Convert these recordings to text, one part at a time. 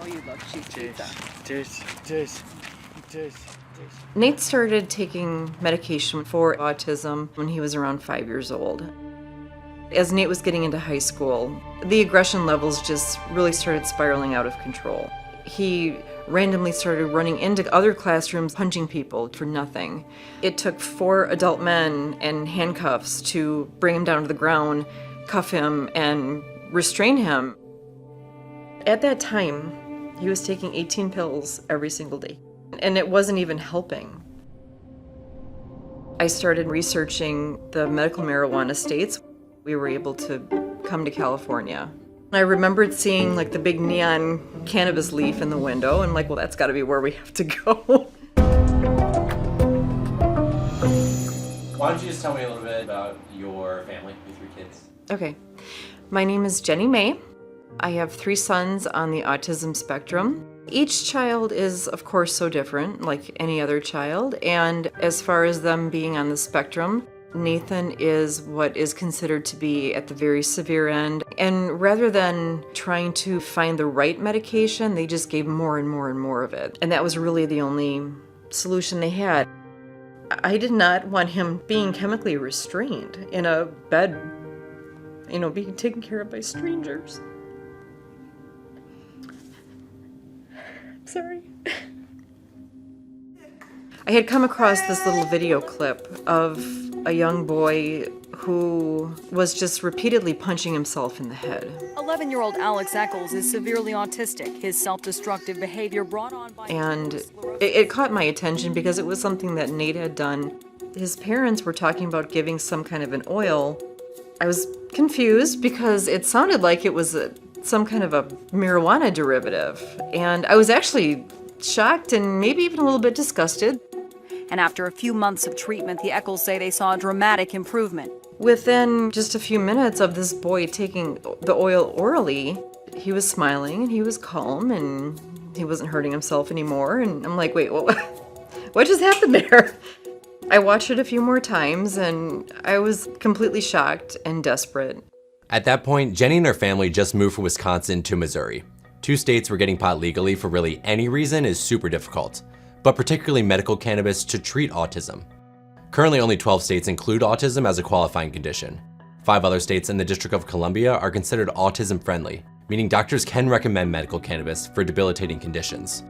Oh, you love cheese pizza. Nate started taking medication for autism when he was around 5 years old. As Nate was getting into high school, the aggression levels just really started spiraling out of control. He randomly started running into other classrooms, punching people for nothing. It took 4 adult men in handcuffs to bring him down to the ground, cuff him, and restrain him. At that time, he was taking 18 pills every single day, and it wasn't even helping. I started researching the medical marijuana states. We were able to come to California. I remembered seeing like the big neon cannabis leaf in the window and like, well, that's gotta be where we have to go. Why don't you just tell me a little bit about your family, your 3 kids? Okay, my name is Jenni Mai. I have 3 sons on the autism spectrum. Each child is, of course, so different, like any other child. And as far as them being on the spectrum, Nathan is what is considered to be at the very severe end. And rather than trying to find the right medication, they just gave more and more and more of it. And that was really the only solution they had. I did not want him being chemically restrained in a bed, being taken care of by strangers. Sorry. I had come across this little video clip of a young boy who was just repeatedly punching himself in the head. 11-year-old Alex Eccles is severely autistic. His self-destructive behavior brought on by... And it caught my attention because it was something that Nate had done. His parents were talking about giving some kind of an oil. I was confused because it sounded like it was some kind of a marijuana derivative. And I was actually shocked and maybe even a little bit disgusted. And after a few months of treatment, the Eccles say they saw a dramatic improvement. Within just a few minutes of this boy taking the oil orally, he was smiling and he was calm and he wasn't hurting himself anymore. And I'm like, wait, what just happened there? I watched it a few more times and I was completely shocked and desperate. At that point, Jenni and her family just moved from Wisconsin to Missouri. 2 states where getting pot legally for really any reason is super difficult, but particularly medical cannabis to treat autism. Currently, only 12 states include autism as a qualifying condition. 5 other states and the District of Columbia are considered autism-friendly, meaning doctors can recommend medical cannabis for debilitating conditions.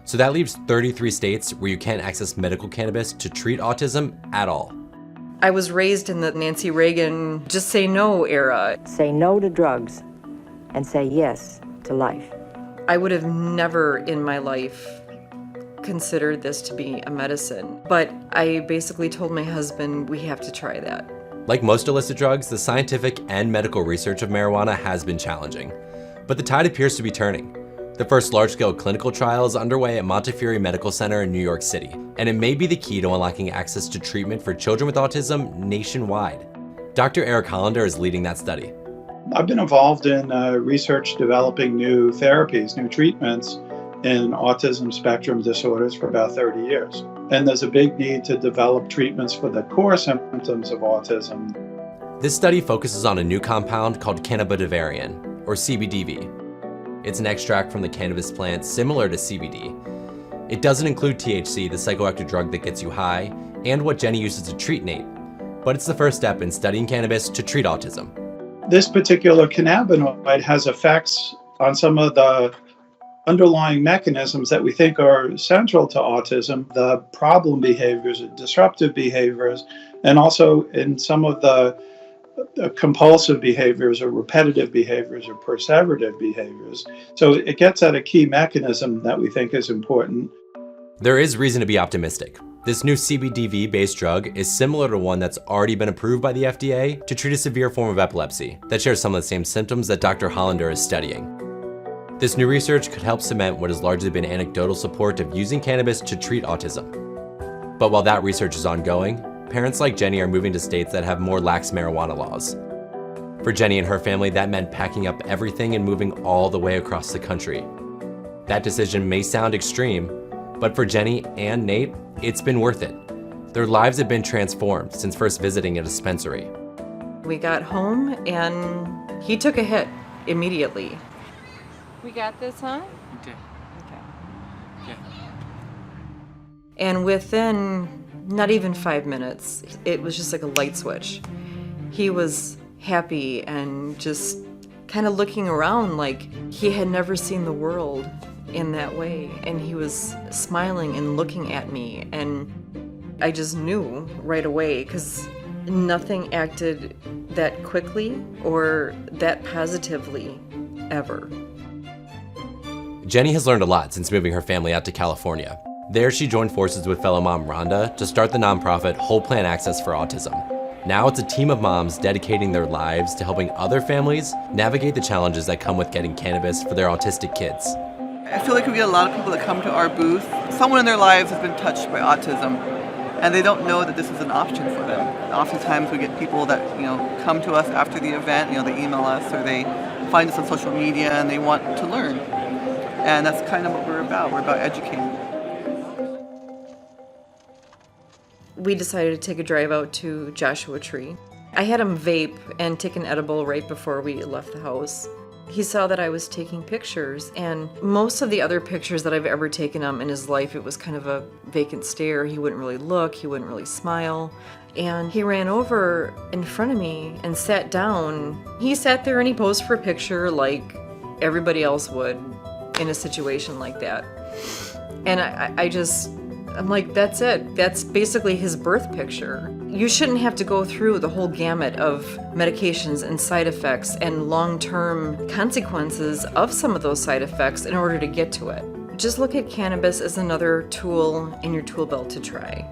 So that leaves 33 states where you can't access medical cannabis to treat autism at all. I was raised in the Nancy Reagan just say no era. Say no to drugs and say yes to life. I would have never in my life considered this to be a medicine, but I basically told my husband we have to try that. Like most illicit drugs, the scientific and medical research of marijuana has been challenging, but the tide appears to be turning. The first large-scale clinical trial is underway at Montefiore Medical Center in New York City, and it may be the key to unlocking access to treatment for children with autism nationwide. Dr. Eric Hollander is leading that study. I've been involved in research developing new therapies, new treatments in autism spectrum disorders for about 30 years. And there's a big need to develop treatments for the core symptoms of autism. This study focuses on a new compound called cannabidivarin, or CBDV. It's an extract from the cannabis plant similar to CBD. It doesn't include THC, the psychoactive drug that gets you high, and what Jenni uses to treat Nate. But it's the first step in studying cannabis to treat autism. This particular cannabinoid has effects on some of the underlying mechanisms that we think are central to autism, the problem behaviors, disruptive behaviors, and also in some of the compulsive behaviors or repetitive behaviors or perseverative behaviors. So it gets at a key mechanism that we think is important. There is reason to be optimistic. This new CBDV-based drug is similar to one that's already been approved by the FDA to treat a severe form of epilepsy that shares some of the same symptoms that Dr. Hollander is studying. This new research could help cement what has largely been anecdotal support of using cannabis to treat autism. But while that research is ongoing, parents like Jenni are moving to states that have more lax marijuana laws. For Jenni and her family, that meant packing up everything and moving all the way across the country. That decision may sound extreme, but for Jenni and Nate, it's been worth it. Their lives have been transformed since first visiting a dispensary. We got home and he took a hit immediately. We got this, huh? Okay. And within not even 5 minutes, it was just like a light switch. He was happy and just kind of looking around like he had never seen the world in that way. And he was smiling and looking at me. And I just knew right away because nothing acted that quickly or that positively ever. Jenni has learned a lot since moving her family out to California. There, she joined forces with fellow mom Rhonda to start the nonprofit Whole Plan Access for Autism. Now it's a team of moms dedicating their lives to helping other families navigate the challenges that come with getting cannabis for their autistic kids. I feel like we get a lot of people that come to our booth. Someone in their lives has been touched by autism, and they don't know that this is an option for them. Oftentimes we get people that come to us after the event. They email us or they find us on social media and they want to learn. And that's kind of what we're about. We're about educating. We decided to take a drive out to Joshua Tree. I had him vape and take an edible right before we left the house. He saw that I was taking pictures, and most of the other pictures that I've ever taken him in his life, it was kind of a vacant stare. He wouldn't really look, he wouldn't really smile. And he ran over in front of me and sat down. He sat there and he posed for a picture like everybody else would in a situation like that. And I'm like, that's it. That's basically his birth picture. You shouldn't have to go through the whole gamut of medications and side effects and long-term consequences of some of those side effects in order to get to it. Just look at cannabis as another tool in your tool belt to try.